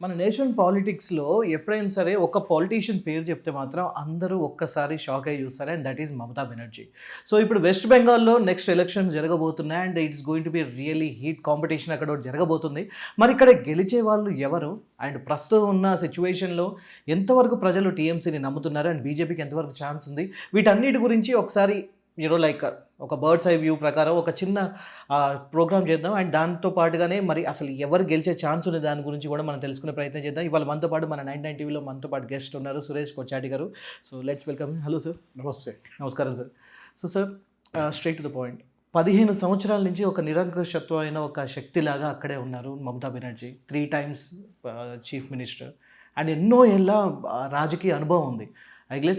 మన నేషనల్ పాలిటిక్స్‌లో ఎప్పుడైనా సరే ఒక పొలిటీషియన్ పేరు చెప్తే మాత్రం అందరూ ఒక్కసారి షాక్ అయ్యి చూస్తారు. And that is Mamata Banerjee. So ఇప్పుడు వెస్ట్ బెంగాల్‌లో నెక్స్ట్ ఎలక్షన్స్ జరగబోతున్నాయి. And it's going to be really heat competition అక్కడ ఒకటి జరగబోతుంది. మరి ఇక్కడ గెలిచే వాళ్ళు ఎవరు? అండ్ ప్రస్తుతం ఉన్న సిట్యుయేషన్‌లో ఎంతవరకు ప్రజలు టీఎంసీని నమ్ముతున్నారు? అండ్ బీజేపీకి ఎంతవరకు ఛాన్స్ ఉంది? వీటన్నిటి గురించి ఒకసారి లైక్ ఒక బర్డ్స్ ఐ వ్యూ ప్రకారం ఒక చిన్న ప్రోగ్రామ్ చేద్దాం. అండ్ దాంతో పాటుగానే మరి అసలు ఎవరు గెలిచే ఛాన్స్ ఉంది దాని గురించి కూడా మనం తెలుసుకునే ప్రయత్నం చేద్దాం. ఇవాళ మనతో పాటు మన 99 టీవీలో మనతో పాటు గెస్ట్ ఉన్నారు సురేష్ కొచ్చాటి గారు. So let's welcome. Hello sir. నమస్తే. నమస్కారం sir. So sir, straight to the point. 15 సంవత్సరాల నుంచి ఒక నిరంకుశత్వమైన ఒక శక్తిలాగా అక్కడే ఉన్నారు Mamata Banerjee. 3 times chief minister and ఎన్నో ఏళ్ళ రాజకీయ అనుభవం ఉంది. I guess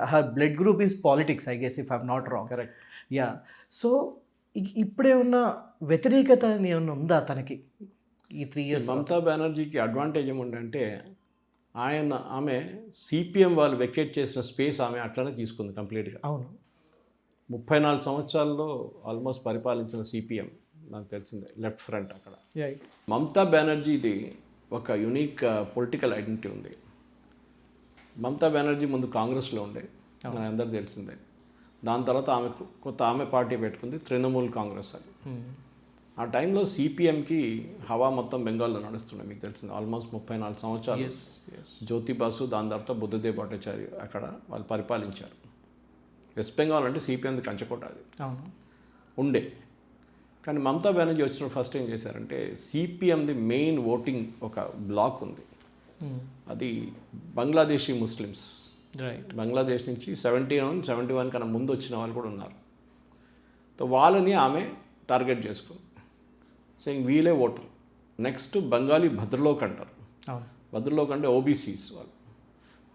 her blood group is politics, I guess, if I'm not wrong. Correct. Yeah. So ఇప్పుడే ఉన్న వ్యతిరేకత ఏమన్నా ఉందా తనకి ఈ 3 years? మమతా బెనర్జీకి అడ్వాంటేజ్ ఏముందంటే ఆమె సిపిఎం వాళ్ళు వెకేట్ చేసిన స్పేస్ ఆమె అట్లనే తీసుకుంది కంప్లీట్గా. అవును. 34 సంవత్సరాల్లో ఆల్మోస్ట్ పరిపాలించిన సిపిఎం నాకు తెలిసిందే, లెఫ్ట్ ఫ్రంట్ అక్కడ. మమతా బెనర్జీది ఒక యూనిక్ పొలిటికల్ ఐడెంటిటీ ఉంది. మమతా బెనర్జీ ముందు కాంగ్రెస్లో ఉండే, మన అందరూ తెలిసిందే. దాని తర్వాత ఆమె పార్టీ పెట్టుకుంది, తృణమూల్ కాంగ్రెస్ అని. ఆ టైంలో సిపిఎంకి హవా మొత్తం బెంగాల్లో నడుస్తుండే, మీకు తెలిసింది. ఆల్మోస్ట్ 34 సంవత్సరాలు జ్యోతి బాసు, దాని తర్వాత బుద్ధదేవ్ భట్టాచార్య అక్కడ వాళ్ళు పరిపాలించారు. వెస్ట్ బెంగాల్ అంటే సిపిఎంది కంచకోట అది ఉండే. కానీ మమతా బెనర్జీ వచ్చినప్పుడు ఫస్ట్ ఏం చేశారంటే, సిపిఎంది మెయిన్ ఓటింగ్ ఒక బ్లాక్ ఉంది, అది బంగ్లాదేశీ ముస్లిమ్స్. బంగ్లాదేశ్ నుంచి 71 కన్నా ముందు వచ్చిన వాళ్ళు కూడా ఉన్నారు. సో వాళ్ళని ఆమె టార్గెట్ చేసుకుంది. సో ఇంక వీలే ఓటర్. నెక్స్ట్ బెంగాలీ భద్రలోక్ అంటారు. భద్రలోక్ అంటే ఓబీసీస్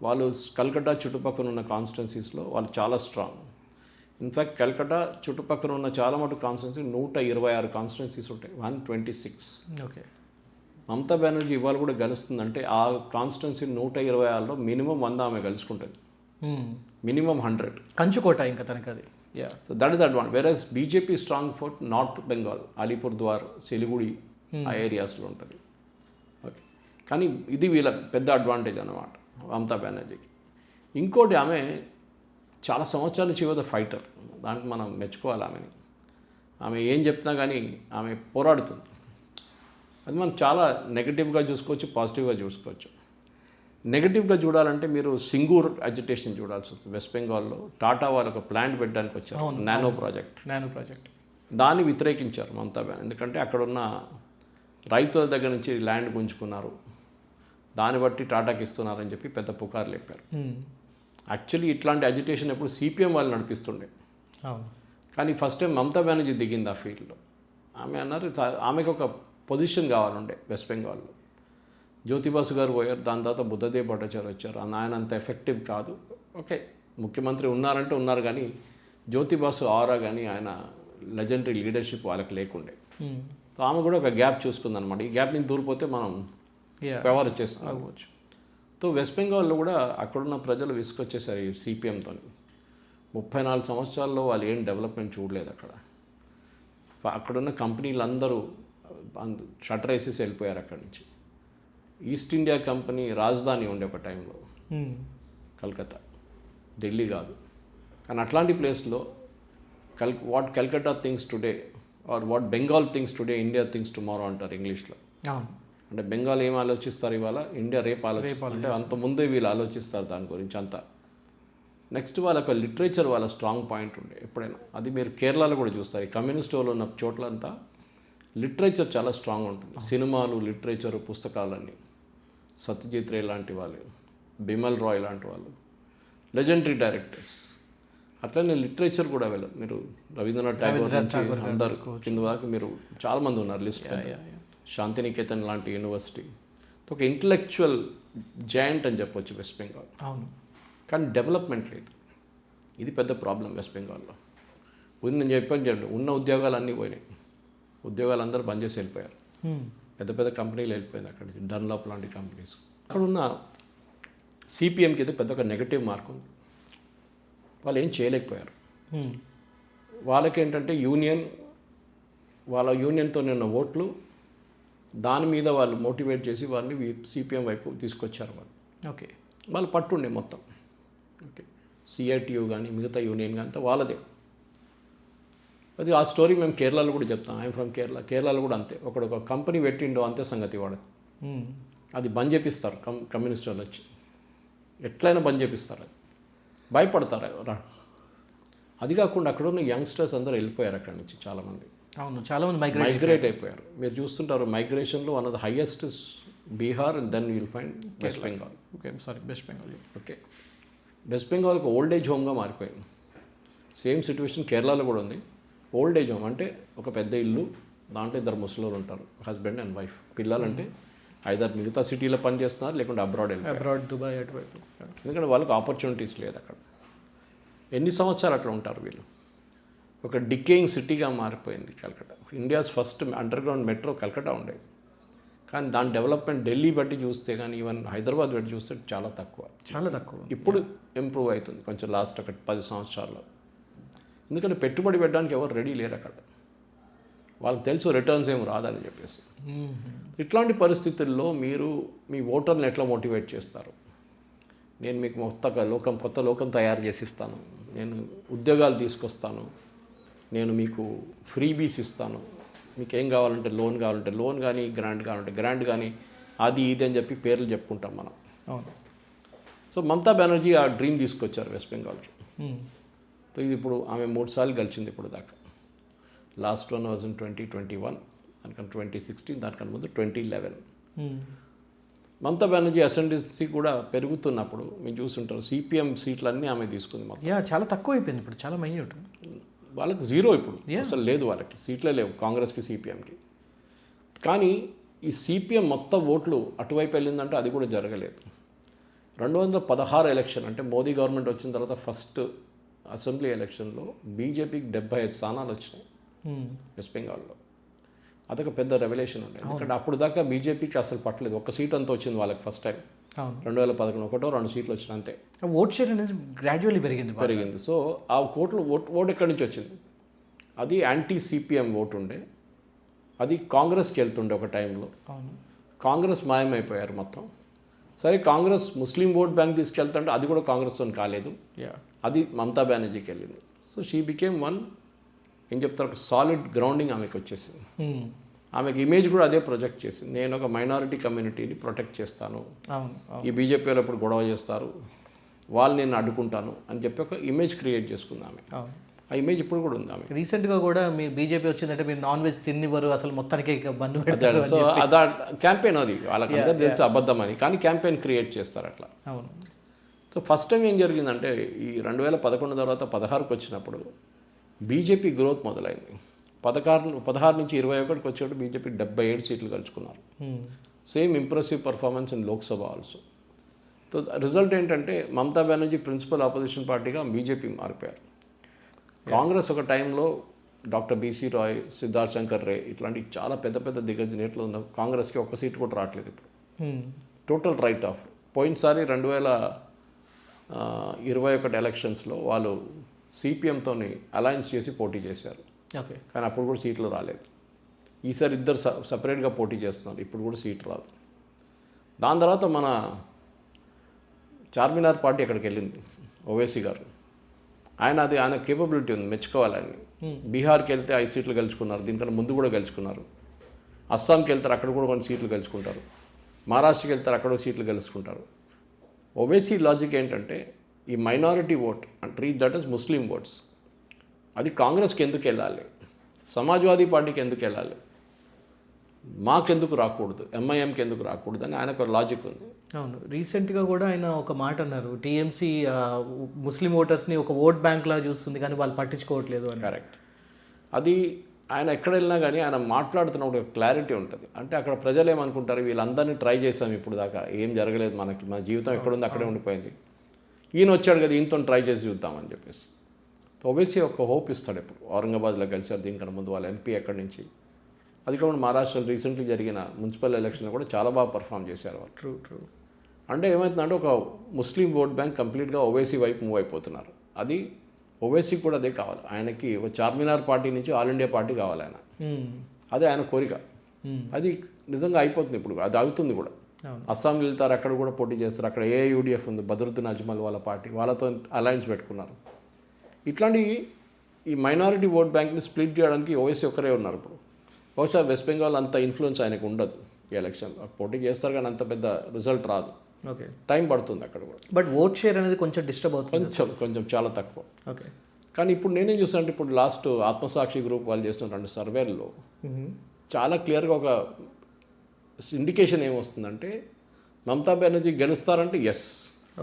వాళ్ళు కల్కట్టా చుట్టుపక్కల ఉన్న కాన్స్టిట్యున్సీస్లో వాళ్ళు చాలా స్ట్రాంగ్. ఇన్ఫ్యాక్ట్ కల్కట్టా చుట్టుపక్కల ఉన్న చాలా మటు కాన్స్టిట్యున్సీ 126 కాన్స్టిట్యున్సీస్ ఉంటాయి, 126. ఓకే. మమతా బెనర్జీ ఇవాళ కూడా గెలుస్తుందంటే ఆ కాన్స్టిట్యున్సీ 126లో మినిమం 100 ఆమె గెలుచుకుంటుంది, మినిమం 100. కంచుకోట ఇంకా తనకి అది. So that is advantage. Versus BJP strong fort North Bengal, Alipurduar, Siliguri ఆ ఏరియాస్లో ఉంటుంది. ఓకే. కానీ ఇది వీళ్ళ పెద్ద అడ్వాంటేజ్ అన్నమాట మమతా బెనర్జీకి. ఇంకోటి, ఆమె చాలా సంవత్సరాల నుంచి ఫైటర్, దానికి మనం మెచ్చుకోవాలి ఆమెని. ఆమె ఏం చెప్తున్నా కానీ ఆమె పోరాడుతుంది. అది మనం చాలా నెగిటివ్గా చూసుకోవచ్చు, పాజిటివ్గా చూసుకోవచ్చు. నెగిటివ్గా చూడాలంటే మీరు సింగూర్ అజిటేషన్ చూడాల్సి వస్తుంది. వెస్ట్ బెంగాల్లో టాటా వాళ్ళు ఒక ప్లాంట్ పెట్టడానికి వచ్చారు, నానో ప్రాజెక్ట్. దాన్ని వ్యతిరేకించారు మమతా బెనర్జీ. ఎందుకంటే అక్కడున్న రైతుల దగ్గర నుంచి ల్యాండ్ గుంజుకున్నారు, దాన్ని బట్టి టాటాకి ఇస్తున్నారని చెప్పి పెద్ద పుకారు లేపారు. యాక్చువల్లీ ఇట్లాంటి అజిటేషన్ ఎప్పుడు సిపిఎం వాళ్ళు నడిపిస్తుండే. కానీ ఫస్ట్ టైం మమతా బెనర్జీ దిగింది ఆ ఫీల్డ్లో. ఆమె అన్నారు ఆమెకు ఒక పొజిషన్ కావాలండే వెస్ట్ బెంగాల్లో. జ్యోతిబాసు గారు పోయారు, దాని తర్వాత బుద్ధదేవ్ భట్టాచార్య వచ్చారు. ఆయన అంత ఎఫెక్టివ్ కాదు. ఓకే, ముఖ్యమంత్రి ఉన్నారంటే ఉన్నారు, కానీ జ్యోతిబాసు ఆరా కానీ ఆయన లెజెండరీ లీడర్షిప్ వాళ్ళకి లేకుండే. సో ఆమె కూడా ఒక గ్యాప్ చూసుకుందనమాట. ఈ గ్యాప్ నుంచి దూరిపోతే మనం వ్యవహారం చేసుకోవచ్చు. సో వెస్ట్ బెంగాల్లో కూడా అక్కడున్న ప్రజలు విసుకొచ్చేసారు ఈ సిపిఎంతో. 34 సంవత్సరాల్లో వాళ్ళు ఏం డెవలప్మెంట్ చూడలేదు అక్కడ. అక్కడున్న కంపెనీలు అందరూ షట్టర్ వేసేసి వెళ్ళిపోయారు అక్కడి నుంచి. ఈస్ట్ ఇండియా కంపెనీ రాజధాని ఉండే ఒక టైంలో కల్కత్తా, ఢిల్లీ కాదు. కానీ అట్లాంటి ప్లేస్లో what Calcutta thinks today or what Bengal thinks today, India thinks tomorrow అంటారు ఇంగ్లీష్లో. అంటే బెంగాల్ ఏం ఆలోచిస్తారు ఇవాళ, ఇండియా రేపు ఆలోచిస్తారు. అంటే అంత ముందే వీళ్ళు ఆలోచిస్తారు దాని గురించి అంతా. నెక్స్ట్ వాళ్ళకి లిటరేచర్ వాళ్ళ స్ట్రాంగ్ పాయింట్ ఉండే ఎప్పుడైనా. అది మీరు కేరళలో కూడా చూస్తారు. ఈ కమ్యూనిస్ట్ వాళ్ళు ఉన్న చోట్లంతా లిటరేచర్ చాలా స్ట్రాంగ్ ఉంటుంది. సినిమాలు, లిటరేచరు, పుస్తకాలన్నీ. సత్యజిత్ రే లాంటి వాళ్ళు, బిమల్ రాయ్ లాంటి వాళ్ళు లెజెండరీ డైరెక్టర్స్. అట్లనే లిటరేచర్ కూడా వెళ్ళదు. మీరు రవీంద్రనాథ్ ఠాగూర్ నుంచి అందరు కింద దాకా మీరు చాలామంది ఉన్నారు లిస్ట్. శాంతినికేతన్ లాంటి యూనివర్సిటీ. ఒక ఇంటలెక్చువల్ జాయింట్ అని చెప్పొచ్చు వెస్ట్ బెంగాల్. కానీ డెవలప్మెంట్ లేదు. ఇది పెద్ద ప్రాబ్లం వెస్ట్ బెంగాల్లో. నేను చెప్పాను, ఉన్న ఉద్యోగాలు అన్నీ పోయినాయి. ఉద్యోగాలు అందరూ బంద్ చేసి వెళ్ళిపోయారు. పెద్ద పెద్ద కంపెనీలు వెళ్ళిపోయింది అక్కడి నుంచి, డన్లాప్ లాంటి కంపెనీస్. అక్కడ ఉన్న సిపిఎంకి అయితే పెద్ద ఒక నెగటివ్ మార్క్ ఉంది. వాళ్ళు ఏం చేయలేకపోయారు. వాళ్ళకేంటంటే వాళ్ళ యూనియన్తో ఉన్న ఓట్లు దాని మీద వాళ్ళు మోటివేట్ చేసి వాళ్ళని సిపిఎం వైపు తీసుకొచ్చారు వాళ్ళు. ఓకే, వాళ్ళు పట్టుండే మొత్తం. ఓకే, సిఐటియు కానీ మిగతా యూనియన్ కానీ అంతా వాళ్ళదే. అది ఆ స్టోరీ మేము కేరళలో కూడా చెప్తాం. ఐఎమ్ ఫ్రమ్ కేరళలో కూడా అంతే. ఒక కంపెనీ పెట్టిండో అంతే సంగతి వాడది. అది బంద్ చేపిస్తారు కమ్యూనిస్ట్ వాళ్ళు వచ్చి, ఎట్లయినా బంద్ చేపిస్తారు. అది భయపడతారు. అది కాకుండా అక్కడ ఉన్న యంగ్స్టర్స్ అందరూ వెళ్ళిపోయారు అక్కడి నుంచి చాలామంది. అవును, చాలామంది మైగ్రేట్ అయిపోయారు. మీరు చూస్తుంటారు మైగ్రేషన్లో one of the highest Bihar and then will find West Bengal. West Bengal. Okay, West Bengal ఒక ఓల్డ్ ఏజ్ హోమ్గా మారిపోయింది. సేమ్ సిచ్యువేషన్ కేరళలో కూడా ఉంది. ఓల్డ్ ఏజ్ హోమ్ అంటే ఒక పెద్ద ఇల్లు, దాంట్లో 2 ముసలోళ్ళు ఉంటారు, హస్బెండ్ అండ్ వైఫ్. పిల్లలంటే ఐదర్ మిగతా సిటీలో పనిచేస్తున్నారు, లేకుంటే అబ్రాడ్ దుబాయ్ అటువైపు. ఎందుకంటే వాళ్ళకి ఆపర్చునిటీస్ లేదు అక్కడ. ఎన్ని సంవత్సరాలు అక్కడ ఉంటారు వీళ్ళు? ఒక డికేయింగ్ సిటీగా మారిపోయింది Calcutta. India's first underground metro Calcutta ఉండేది, కానీ దాని డెవలప్మెంట్ ఢిల్లీ బట్టి చూస్తే కానీ ఈవెన్ హైదరాబాద్ బట్టి చూస్తే చాలా తక్కువ. ఇప్పుడు ఇంప్రూవ్ అవుతుంది కొంచెం లాస్ట్ ఒక 10 సంవత్సరాల్లో. ఎందుకంటే పెట్టుబడి పెట్టడానికి ఎవరు రెడీ లేరు అక్కడ. వాళ్ళకి తెలుసు రిటర్న్స్ ఏం రాదని చెప్పేసి. ఇట్లాంటి పరిస్థితుల్లో మీరు మీ ఓటర్ని ఎట్లా మోటివేట్ చేస్తారు? నేను మీకు కొత్త లోకం తయారు చేసి ఇస్తాను, నేను ఉద్యోగాలు తీసుకొస్తాను, నేను మీకు ఫ్రీబీస్ ఇస్తాను, మీకు ఏం కావాలంటే లోన్ కానీ గ్రాంట్ కానీ అది ఇది అని చెప్పి పేర్లు చెప్పుకుంటాం మనం. సో మమతా బెనర్జీ ఆ డ్రీమ్ తీసుకొచ్చారు వెస్ట్ బెంగాల్కి. సో ఇది ఇప్పుడు ఆమె 3 సార్లు గెలిచింది ఇప్పుడు దాకా. లాస్ట్ వన్ వాజ్ ఇన్ 2021, దానికన్నా 2016, దానికన్నా ముందు 2011. మమతా బెనర్జీ అసెంబ్లీ కూడా పెరుగుతున్నప్పుడు మీరు చూస్తుంటారు సిపిఎం సీట్లన్నీ ఆమె తీసుకుంది మొత్తం. చాలా తక్కువ అయిపోయింది ఇప్పుడు, చాలా మైన్యూట్. వాళ్ళకి 0 ఇప్పుడు అసలు లేదు, వాళ్ళకి సీట్లే లేవు కాంగ్రెస్కి సిపిఎంకి. కానీ ఈ సిపిఎం మొత్తం ఓట్లు అటువైపు వెళ్ళిందంటే అది కూడా జరగలేదు. 2016 ఎలక్షన్ అంటే మోదీ గవర్నమెంట్ వచ్చిన తర్వాత ఫస్ట్ అసెంబ్లీ ఎలక్షన్లో బీజేపీకి 75 స్థానాలు వచ్చినాయి వెస్ట్ బెంగాల్లో. అదొక పెద్ద రెవల్యూషన్ ఉండే. ఎందుకంటే అప్పుడు దాకా బీజేపీకి అసలు పట్టలేదు. 1 సీట్ అంతా వచ్చింది వాళ్ళకి ఫస్ట్ టైం. 2011 1-2 సీట్లు వచ్చిన అంతే. ఓట్ షేర్ అనేది గ్రాడ్యువల్లీ పెరిగింది. సో ఆ ఓటు ఎక్కడి నుంచి వచ్చింది? అది యాంటీ సిపిఎం ఓటు ఉండే, అది కాంగ్రెస్కి వెళ్తుండే ఒక టైంలో. కాంగ్రెస్ మాయమైపోయారు మొత్తం. సరే, కాంగ్రెస్ ముస్లిం ఓట్ బ్యాంక్ తీసుకెళ్తుంటే అది కూడా కాంగ్రెస్తో కాలేదు, అది మమతా బెనర్జీకి వెళ్ళింది. సో షీ బికేమ్ వన్, ఏం చెప్తారు, ఒక సాలిడ్ గ్రౌండింగ్ ఆమెకు వచ్చేసింది. ఆమెకి ఇమేజ్ కూడా అదే ప్రొజెక్ట్ చేసింది. నేను ఒక మైనారిటీ కమ్యూనిటీని ప్రొటెక్ట్ చేస్తాను, ఈ బీజేపీ వాళ్ళు ఎప్పుడు గొడవ చేస్తారు, వాళ్ళు నేను అడ్డుకుంటాను అని చెప్పి ఒక ఇమేజ్ క్రియేట్ చేసుకుంది ఆమె. ఆ ఇమేజ్ ఇప్పుడు కూడా ఉంది ఆమె. రీసెంట్గా కూడా మీ బీజేపీ వచ్చిందంటే మీరు నాన్ వెజ్ తిన్నివ్వరు, అసలు మొత్తానికి బంద్ పెడతారు. సో అదా క్యాంపెయిన్, అది వాళ్ళకి అందరూ తెలిసి అబద్ధం అని, కానీ క్యాంపెయిన్ క్రియేట్ చేస్తారు అట్లా. సో ఫస్ట్ టైం ఏం జరిగిందంటే ఈ 2011 తర్వాత 16కి వచ్చినప్పుడు బీజేపీ గ్రోత్ మొదలైంది. 16 నుంచి 21కి వచ్చేటప్పుడు బీజేపీ 77 సీట్లు గెలుచుకున్నారు. Same impressive performance in Lok Sabha also. So result ఏంటంటే మమతా బెనర్జీ ప్రిన్సిపల్ ఆపోజిషన్ పార్టీగా బీజేపీ మారిపోయారు. కాంగ్రెస్ ఒక టైంలో డాక్టర్ బీసీ రాయ్, సిద్ధార్థ్ శంకర్ రే ఇట్లాంటి చాలా పెద్ద పెద్ద దిగ్గజ నేతలు ఉన్న కాంగ్రెస్కి 1 సీటు కూడా రావట్లేదు ఇప్పుడు. Total right of. పోయినసారి 2021 ఎలక్షన్స్లో వాళ్ళు సిపిఎంతో అలయన్స్ చేసి పోటీ చేశారు, కానీ అప్పుడు కూడా సీట్లు రాలేదు. ఈసారి ఇద్దరు సపరేట్గా పోటీ చేస్తున్నారు, ఇప్పుడు కూడా సీట్ రాదు. దాని తర్వాత మన చార్మినార్ పార్టీ అక్కడికి వెళ్ళింది, ఓవైసీ గారు. ఆయన కేపబిలిటీ ఉంది, మెచ్చుకోవాలని. బీహార్కి వెళ్తే 5 సీట్లు గెలుచుకున్నారు, దీనికన్నా ముందు కూడా గెలుచుకున్నారు. అస్సాంకి వెళ్తారు, అక్కడ కూడా కొన్ని సీట్లు గెలుచుకుంటారు. మహారాష్ట్రకి వెళ్తారు, అక్కడ సీట్లు గెలుచుకుంటారు. ఓవైసీ లాజిక్ ఏంటంటే ఈ minority vote and treat that is Muslim oats, అది కాంగ్రెస్కి ఎందుకు వెళ్ళాలి, సమాజ్వాదీ పార్టీకి ఎందుకు వెళ్ళాలి, మాకెందుకు రాకూడదు, ఎంఐఎంకి ఎందుకు రాకూడదు అని ఆయనకు లాజిక్ ఉంది. అవును, రీసెంట్గా కూడా ఆయన ఒక మాట అన్నారు, టీఎంసీ ముస్లిం ఓటర్స్ని ఒక ఓట్ బ్యాంక్ లాగా చూస్తుంది కానీ వాళ్ళు పట్టించుకోవట్లేదు అని. కరెక్ట్. అది ఆయన ఎక్కడ వెళ్ళినా కానీ ఆయన మాట్లాడుతున్నప్పుడు ఒక క్లారిటీ ఉంటుంది. అంటే అక్కడ ప్రజలు ఏమనుకుంటారు, వీళ్ళందరినీ ట్రై చేసాం ఇప్పుడు దాకా, ఏం జరగలేదు, మనకి మన జీవితం ఎక్కడుంది అక్కడే ఉండిపోయింది, ఈయన వచ్చాడు కదా ఈయనతో ట్రై చేసి చూద్దామని చెప్పేసి. ఓబీసీ ఒక హోప్ ఇస్తాడు. ఇప్పుడు ఔరంగాబాద్లో కలిసారు, దీనికన్నా ముందు వాళ్ళ ఎంపీ ఎక్కడి నుంచి. అది కూడా మహారాష్ట్రలో రీసెంట్లీ జరిగిన మున్సిపల్ ఎలక్షన్లో కూడా చాలా బాగా పర్ఫామ్ చేశారు వాళ్ళు. ట్రూ. అంటే ఏమవుతుందంటే ఒక ముస్లిం ఓట్ బ్యాంక్ కంప్లీట్గా ఓవైసీ వైపు మూవ్ అయిపోతున్నారు. అది ఓవైసీకి కూడా అదే కావాలి. ఆయనకి చార్మినార్ పార్టీ నుంచి ఆల్ ఇండియా పార్టీ కావాలి ఆయన, అదే ఆయన కోరిక. అది నిజంగా అయిపోతుంది ఇప్పుడు, అది అవుతుంది కూడా. అవును. అస్సాం వెళ్తారు, అక్కడ కూడా పోటీ చేస్తారు. అక్కడ ఏఐయుడిఎఫ్ ఉంది, బద్రుద్దీన్ అజ్మల్ వాళ్ళ పార్టీ, వాళ్ళతో అలయన్స్ పెట్టుకున్నారు. ఇట్లాంటి ఈ మైనారిటీ ఓట్ బ్యాంక్ని స్ప్లిట్ చేయడానికి ఓవైసీ ఒక్కరే ఉన్నారు ఇప్పుడు. బహుశా వెస్ట్ బెంగాల్ అంత ఇన్ఫ్లుయెన్స్ ఆయనకు ఉండదు ఈ ఎలక్షన్లో. పోటీ చేస్తారు కానీ అంత పెద్ద రిజల్ట్ రాదు, ఓకే. టైం పడుతుంది అక్కడ కూడా. బట్ ఓట్ షేర్ అనేది కొంచెం డిస్టర్బ్ అవుతుంది, కొంచెం చాలా తక్కువ. ఓకే. కానీ ఇప్పుడు నేనేం చూస్తానంటే, ఇప్పుడు లాస్ట్ ఆత్మసాక్షి గ్రూప్ వాళ్ళు చేసిన 2 సర్వేల్లో చాలా క్లియర్గా ఒక ఇండికేషన్ ఏమొస్తుందంటే, మమతా బెనర్జీ గెలుస్తారంటే ఎస్,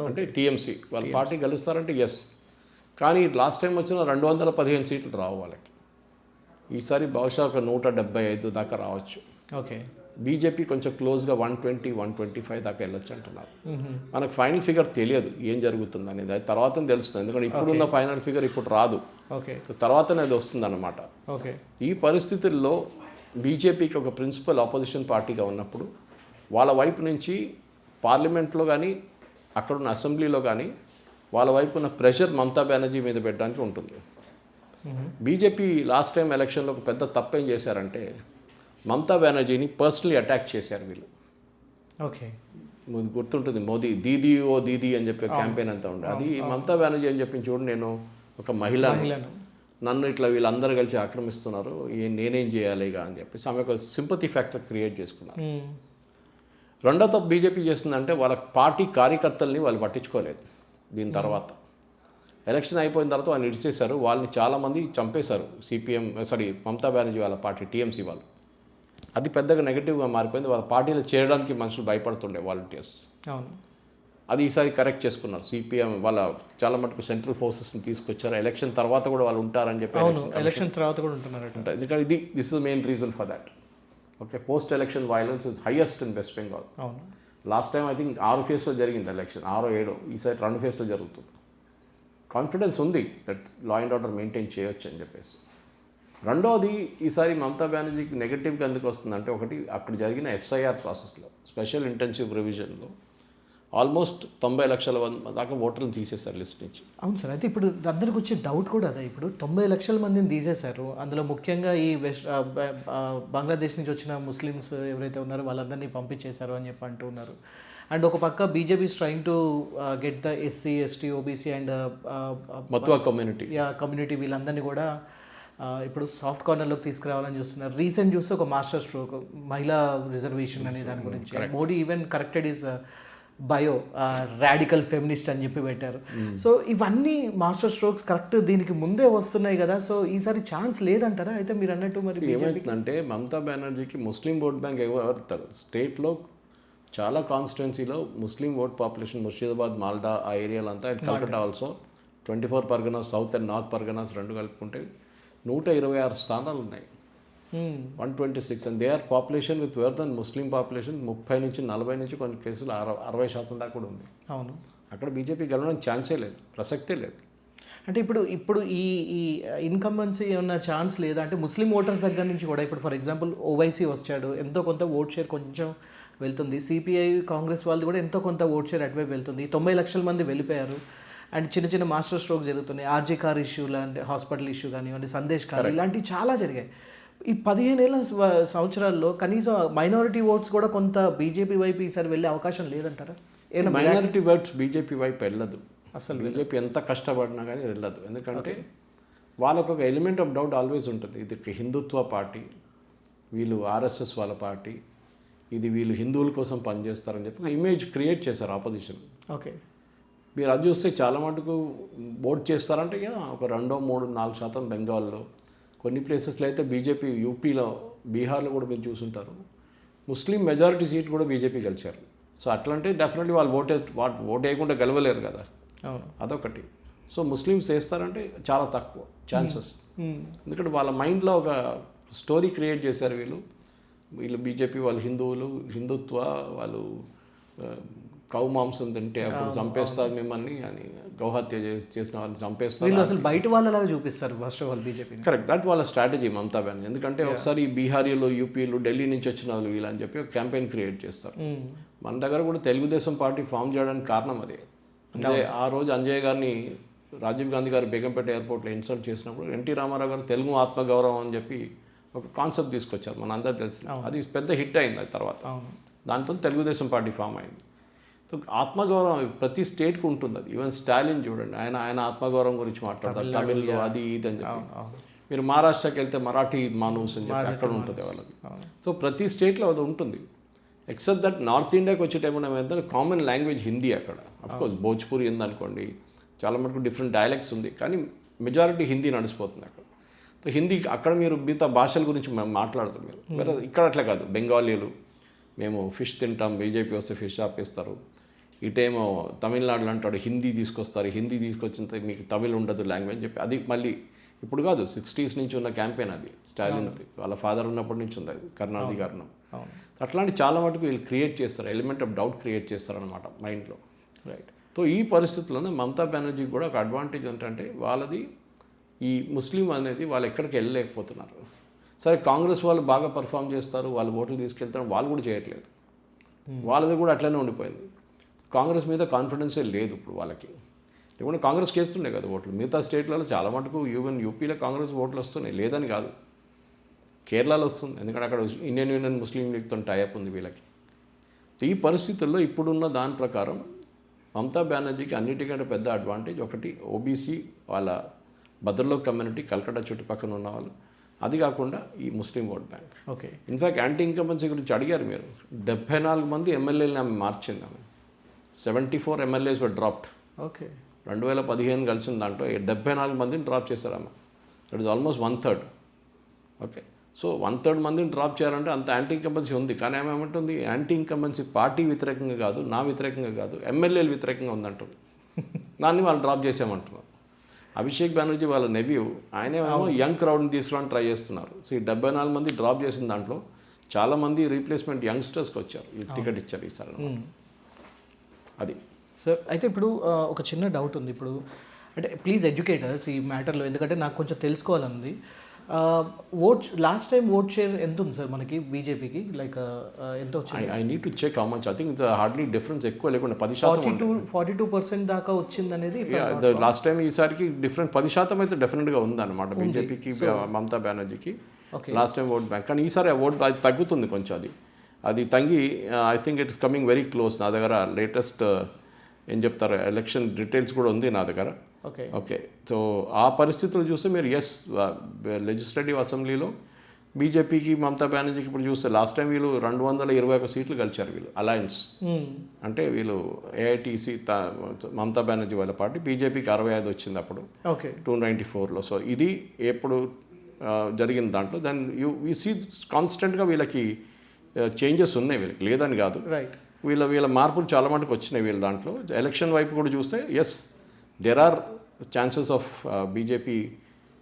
అంటే టీఎంసీ వాళ్ళ పార్టీ గెలుస్తారంటే ఎస్. కానీ లాస్ట్ టైం వచ్చిన 215 సీట్లు రావు వాళ్ళకి. ఈసారి బహుశా ఒక 175 దాకా రావచ్చు. ఓకే. బీజేపీ కొంచెం క్లోజ్గా 120, 125 దాకా వెళ్ళొచ్చు అంటున్నారు. మనకు ఫైనల్ ఫిగర్ తెలియదు ఏం జరుగుతుంది అనేది, అది తర్వాతనే తెలుస్తుంది. ఎందుకంటే ఇప్పుడున్న ఫైనల్ ఫిగర్ ఇప్పుడు రాదు, ఓకే. తర్వాతనే అది వస్తుంది అన్నమాట. ఓకే. ఈ పరిస్థితుల్లో బీజేపీకి ఒక ప్రిన్సిపల్ ఆపోజిషన్ పార్టీగా ఉన్నప్పుడు వాళ్ళ వైపు నుంచి పార్లమెంట్లో కానీ అక్కడున్న అసెంబ్లీలో కానీ వాళ్ళ వైపు ఉన్న ప్రెషర్ మమతా బెనర్జీ మీద పెట్టడానికి ఉంటుంది. బీజేపీ లాస్ట్ టైం ఎలక్షన్లో ఒక పెద్ద తప్పేం చేశారంటే, మమతా బెనర్జీని పర్సనలీ అటాక్ చేశారు వీళ్ళు. ఓకే. గుర్తుంటుంది, మోదీ దీదీ ఓ దీదీ అని చెప్పే క్యాంపెయిన్ అంతా ఉండే. అది మమతా బెనర్జీ అని చెప్పి చూడు, నేను ఒక మహిళను, నన్ను ఇట్లా వీళ్ళందరూ కలిసి ఆక్రమిస్తున్నారు, నేనేం చేయాలిగా అని చెప్పేసి ఆమె ఒక సింపతి ఫ్యాక్టర్ క్రియేట్ చేసుకున్నారు. రెండో తప్పు బీజేపీ చేస్తుందంటే, వాళ్ళ పార్టీ కార్యకర్తల్ని వాళ్ళు పట్టించుకోలేదు. దీని తర్వాత ఎలక్షన్ అయిపోయిన తర్వాత వాళ్ళు ఇడిచేశారు, వాళ్ళని చాలామంది చంపేశారు. మమతా బెనర్జీ వాళ్ళ పార్టీ టీఎంసీ వాళ్ళు. అది పెద్దగా నెగిటివ్గా మారిపోయింది. వాళ్ళ పార్టీలో చేరడానికి మనుషులు భయపడుతుండే వాలంటీర్స్. అవును. అది ఈసారి కరెక్ట్ చేసుకున్నారు. సిపిఎం వాళ్ళ చాలా మటుకు సెంట్రల్ ఫోర్సెస్ని తీసుకొచ్చారు. ఎలక్షన్ తర్వాత కూడా వాళ్ళు ఉంటారని చెప్పి, ఎలక్షన్ తర్వాత కూడా ఉంటున్నారు. ఎందుకంటే this is main reason for that. Okay. Post election violence is highest in West Bengal. అవును. లాస్ట్ టైం ఐ థింక్ 6 ఫేజ్లో జరిగింది ఎలక్షన్, 6 7. ఈసారి 2 ఫేజ్లో జరుగుతుంది. కాన్ఫిడెన్స్ ఉంది that law and order maintain చేయొచ్చు అని చెప్పేసి. రెండోది, ఈసారి మమతా బెనర్జీకి నెగటివ్గా ఎందుకు వస్తుందంటే, ఒకటి అక్కడ జరిగిన ఎస్ఐఆర్ ప్రాసెస్లో, స్పెషల్ ఇంటెన్సివ్ రివిజన్లో ఆల్మోస్ట్ 90 లక్షల దాకా ఓటర్లను తీసేశారు లిస్ట్ నుంచి. అవును సార్. అయితే ఇప్పుడు అందరికి వచ్చే డౌట్ కూడా అదే, ఇప్పుడు 90 లక్షల మందిని తీసేశారు. అందులో ముఖ్యంగా ఈ బంగ్లాదేశ్ నుంచి వచ్చిన ముస్లిమ్స్ ఎవరైతే ఉన్నారో వాళ్ళందరినీ పంపించేశారు అని చెప్పి అంటూ ఉన్నారు. అండ్ ఒక పక్క BJP trying to get the SC, ST, OBC and Matua community వీళ్ళందరినీ కూడా ఇప్పుడు సాఫ్ట్ కార్నర్లోకి తీసుకురావాలని చూస్తున్నారు. రీసెంట్ చూస్తే ఒక మాస్టర్ స్ట్రోక్ మహిళా రిజర్వేషన్ అనే దాని గురించి Modi even corrected is bio radical feminist అని చెప్పి పెట్టారు. సో ఇవన్నీ మాస్టర్ స్ట్రోక్స్ కరెక్ట్ దీనికి ముందే వస్తున్నాయి కదా. సో ఈసారి ఛాన్స్ లేదంటారా? అయితే మీరు అన్నట్టు మరి ఏమైందంటే, మమతా బెనర్జీకి ముస్లిం ఓట్ బ్యాంక్ ఎవరు స్టేట్లో చాలా కాన్స్టిట్యున్సీలో Muslim vote population, Murshidabad, Malda ఆ ఏరియాలంతా, and Calcutta also 24 Parganas, south and north Parganas 2 కలుపుకుంటే 126 స్థానాలు ఉన్నాయి. 126. And they are population with where than Muslim population 30 నుంచి 40 నుంచి కొన్ని కేసులు 60% దాకా కూడా ఉంది. అవును. అక్కడ బీజేపీ గెలవడానికి ఛాన్సే లేదు, ప్రసక్తే లేదు. అంటే ఇప్పుడు ఈ ఇన్కంబెన్సీ ఏమన్నా ఛాన్స్ లేదా అంటే ముస్లిం ఓటర్స్ దగ్గర నుంచి కూడా, ఇప్పుడు ఫర్ ఎగ్జాంపుల్ ఓవైసీ వచ్చాడు, ఎంతో కొంత ఓట్ షేర్ కొంచెం వెళ్తుంది. సిపిఐ, కాంగ్రెస్ వాళ్ళు కూడా ఎంతో కొంత ఓట్ షేర్ అటువైపు వెళ్తుంది. 90 లక్షల మంది వెళ్ళిపోయారు. అండ్ చిన్న చిన్న మాస్టర్ స్ట్రోక్ జరుగుతున్నాయి. ఆర్జీ కార్ ఇష్యూ లాంటి హాస్పిటల్ ఇష్యూ కానివ్వండి, సందేశ్ కార్, ఇలాంటివి చాలా జరిగాయి. ఈ 15 సంవత్సరాల్లో కనీసం మైనారిటీ ఓట్స్ కూడా కొంత బీజేపీ వైపు ఈసారి వెళ్ళే అవకాశం లేదంటారా? మైనారిటీ ఓట్స్ బీజేపీ వైపు వెళ్ళదు అసలు. బీజేపీ ఎంత కష్టపడినా కానీ వెళ్ళదు. ఎందుకంటే వాళ్ళకు ఒక ఎలిమెంట్ ఆఫ్ డౌట్ ఆల్వేస్ ఉంటుంది. ఇది హిందుత్వ పార్టీ, వీళ్ళు ఆర్ఎస్ఎస్ వాళ్ళ పార్టీ, ఇది వీళ్ళు హిందువుల కోసం పనిచేస్తారని చెప్పి ఒక ఇమేజ్ క్రియేట్ చేశారు ఆపోజిషన్. ఓకే. మీరు అది చూస్తే చాలా మటుకు ఓట్ చేస్తారంటే ఒక 2, 3, 4% బెంగాల్లో, కొన్ని ప్లేసెస్లో అయితే బీజేపీ యూపీలో, బీహార్లో కూడా మీరు చూసుంటారు ముస్లిం మెజారిటీ సీట్ కూడా బీజేపీ గెలిచారు. సో అట్లంటే డెఫినెట్లీ వాళ్ళు ఓట్ వేయకుండా గెలవలేరు కదా. అదొకటి. సో ముస్లిమ్స్ వేస్తారంటే చాలా తక్కువ ఛాన్సెస్. ఎందుకంటే వాళ్ళ మైండ్లో ఒక స్టోరీ క్రియేట్ చేశారు వీళ్ళు బీజేపీ వాళ్ళు హిందుత్వ, వాళ్ళు కౌ మాంసం తింటే అప్పుడు చంపేస్తారు మిమ్మల్ని అని, గౌహత్య చేసిన వాళ్ళని చంపేస్తారు. అసలు బయట వాళ్ళలాగా చూపిస్తారు first of all BJP. Correct, that వాళ్ళ స్ట్రాటజీ మమతా బెనర్జీ. ఎందుకంటే ఒకసారి బీహారీలు, యూపీలు, ఢిల్లీ నుంచి వచ్చిన వాళ్ళు వీళ్ళని చెప్పి ఒక క్యాంపెయిన్ క్రియేట్ చేస్తారు. మన దగ్గర కూడా తెలుగుదేశం పార్టీ ఫామ్ చేయడానికి కారణం అదే. అంటే ఆ రోజు అంజయ్ గారిని రాజీవ్ గాంధీ గారు బేగంపేట ఎయిర్పోర్ట్లో ఇన్సల్ట్ చేసినప్పుడు ఎన్టీ రామారావు గారు తెలుగు ఆత్మగౌరవం అని చెప్పి ఒక కాన్సెప్ట్ తీసుకొచ్చారు, మన అందరూ తెలిసి అది పెద్ద హిట్ అయింది అది తర్వాత. అవును. దాంతో తెలుగుదేశం పార్టీ ఫామ్ అయింది. సో ఆత్మగౌరవం ప్రతి స్టేట్కి ఉంటుంది అది. ఈవెన్ స్టాలిన్ చూడండి, ఆయన ఆత్మగౌరవం గురించి మాట్లాడతారు, తమిళ్లో అది ఇది అని చెప్పి. మీరు మహారాష్ట్రకి వెళ్తే మరాఠీ మానూస్ అని చెప్పి అక్కడ ఉంటుంది వాళ్ళకి. సో ప్రతి స్టేట్లో అది ఉంటుంది. ఎక్సెప్ట్ దట్ నార్త్ ఇండియాకి వచ్చే టైం ఏమైందంటే కామన్ లాంగ్వేజ్ హిందీ అక్కడ. అఫ్కోర్స్ భోజ్పూరి ఉందనుకోండి, చాలా మటుకు డిఫరెంట్ డైలెక్ట్స్ ఉంది, కానీ మెజారిటీ హిందీ నడిచిపోతుంది అక్కడ. సో హిందీ అక్కడ మీరు మిగతా భాషల గురించి మేము మాట్లాడతాం మీరు. వేరే ఇక్కడ అట్లా కాదు. బెంగాలీలు మేము ఫిష్ తింటాం, బీజేపీ వస్తే ఫిష్ ఆపేస్తారు. ఇటేమో తమిళనాడులో అంటాడు హిందీ తీసుకొస్తారు, హిందీ తీసుకొచ్చిన మీకు తమిళ్ ఉండదు లాంగ్వేజ్ చెప్పి. అది మళ్ళీ ఇప్పుడు కాదు, 60s నుంచి ఉన్న క్యాంపెయిన్ అది. స్టాలిన్ది వాళ్ళ ఫాదర్ ఉన్నప్పటి నుంచి ఉంది అది, కరుణానిధి గారు. అట్లాంటి చాలా మటుకు వీళ్ళు క్రియేట్ చేస్తారు, ఎలిమెంట్ ఆఫ్ డౌట్ క్రియేట్ చేస్తారనమాట మైండ్లో. రైట్. సో ఈ పరిస్థితుల్లోనే మమతా బెనర్జీకి కూడా ఒక అడ్వాంటేజ్ ఏంటంటే వాళ్ళది ఈ ముస్లిం అనేది వాళ్ళు ఎక్కడికి వెళ్ళలేకపోతున్నారు. సరే కాంగ్రెస్ వాళ్ళు బాగా పర్ఫామ్ చేస్తారు, వాళ్ళు ఓట్లు తీసుకెళ్తారు, వాళ్ళు కూడా చేయట్లేదు. వాళ్ళది కూడా అట్లనే ఉండిపోయింది. కాంగ్రెస్ మీద కాన్ఫిడెన్సే లేదు ఇప్పుడు వాళ్ళకి. లేకుంటే కాంగ్రెస్కి వేస్తుండే కదా ఓట్లు. మిగతా స్టేట్లలో చాలా మటుకు ఈవెన్ యూపీలో కాంగ్రెస్ ఓట్లు వస్తున్నాయి, లేదని కాదు. కేరళలో వస్తుంది, ఎందుకంటే అక్కడ ఇండియన్ యూనియన్ ముస్లిం లీగ్తో టైఅప్ ఉంది వీళ్ళకి. ఈ పరిస్థితుల్లో ఇప్పుడున్న దాని ప్రకారం మమతా బెనర్జీకి అన్నిటికంటే పెద్ద అడ్వాంటేజ్ ఒకటి ఓబీసీ, వాళ్ళ భద్రలోక్ కమ్యూనిటీ, కల్కట్టా చుట్టుపక్కల ఉన్న వాళ్ళు. అది కాకుండా ఈ ముస్లిం vote bank. Okay. In fact anti incumbency గురించి అడిగారు మీరు. 74 మంది ఎమ్మెల్యేలను ఆమె మార్చింది. ఆమె 74 ఎమ్మెల్యేస్ వర్ డ్రాప్డ్. ఓకే. 2015 కలిసిన దాంట్లో 74 మందిని డ్రాప్ చేశారు ఆమె. That is almost 1/3. Okay. So 1/3 మందిని డ్రాప్ చేయాలంటే అంత యాంటీ ఇన్కంబెన్సీ ఉంది. కానీ ఆమె ఏమంటుంది, యాంటీ ఇన్కంబెన్సీ పార్టీ వ్యతిరేకంగా కాదు, నా వ్యతిరేకంగా కాదు, ఎమ్మెల్యేలు వ్యతిరేకంగా ఉందంటుంది. దాన్ని వాళ్ళు డ్రాప్ చేసామంటున్నారు. అభిషేక్ బెనర్జీ వాళ్ళ నెవ్యూ, ఆయనేమో యంగ్ క్రౌడ్ని తీసుకురావడానికి ట్రై చేస్తున్నారు. సో ఈ 74 మంది డ్రాప్ చేసిన దాంట్లో చాలామంది రీప్లేస్మెంట్ యంగ్స్టర్స్కి వచ్చారు, ఈ టికెట్ ఇచ్చారు ఈసారి. అది సార్. అయితే ఇప్పుడు ఒక చిన్న డౌట్ ఉంది. ఇప్పుడు అంటే ప్లీజ్ ఎడ్యుకేటర్స్ ఈ మ్యాటర్లో, ఎందుకంటే నాకు కొంచెం తెలుసుకోవాలనుంది. లాస్ట్ టైం ఓట్ షేర్ ఎంత ఉంది సార్ మనకి బీజేపీకి? లైక్ ఎంత వచ్చింది? I need to check how much. I think it's hardly difference ఎక్కువ లేకుండా 10%. 42% దాకా వచ్చింది అనేది లాస్ట్ టైం. ఈసారికి డిఫరెంట్ 10% అయితే డెఫినెట్గా ఉందన్నమాట బీజేపీకి, మమతా బెనర్జీకి లాస్ట్ టైం ఓట్ బ్యాంక్. కానీ ఈసారి ఓట్ అది తగ్గుతుంది కొంచెం. అది తగ్గి I think it's coming very close. నా దగ్గర లేటెస్ట్ ఏం చెప్తారు ఎలక్షన్ డీటెయిల్స్ కూడా ఉంది నా దగ్గర. ఓకే. సో ఆ పరిస్థితులు చూస్తే మీరు లెజిస్లేటివ్ అసెంబ్లీలో బీజేపీకి, మమతా బెనర్జీకి ఇప్పుడు చూస్తే లాస్ట్ టైం వీళ్ళు 221 సీట్లు గెలిచారు వీళ్ళు అలయన్స్. అంటే వీళ్ళు ఏఐటీసీ మమతా బెనర్జీ వాళ్ళ పార్టీ, బీజేపీకి 65 వచ్చింది అప్పుడు 294లో. సో ఇది ఎప్పుడు జరిగిన దాంట్లో దెన్ యూ సీ కాన్స్టెంట్గా వీళ్ళకి చేంజెస్ ఉన్నాయి, వీళ్ళకి లేదని కాదు. రైట్. వీళ్ళ మార్పులు చాలా మటుకు వచ్చినాయి వీళ్ళ దాంట్లో. ఎలక్షన్ వైపు కూడా చూస్తే yes there are chances of BJP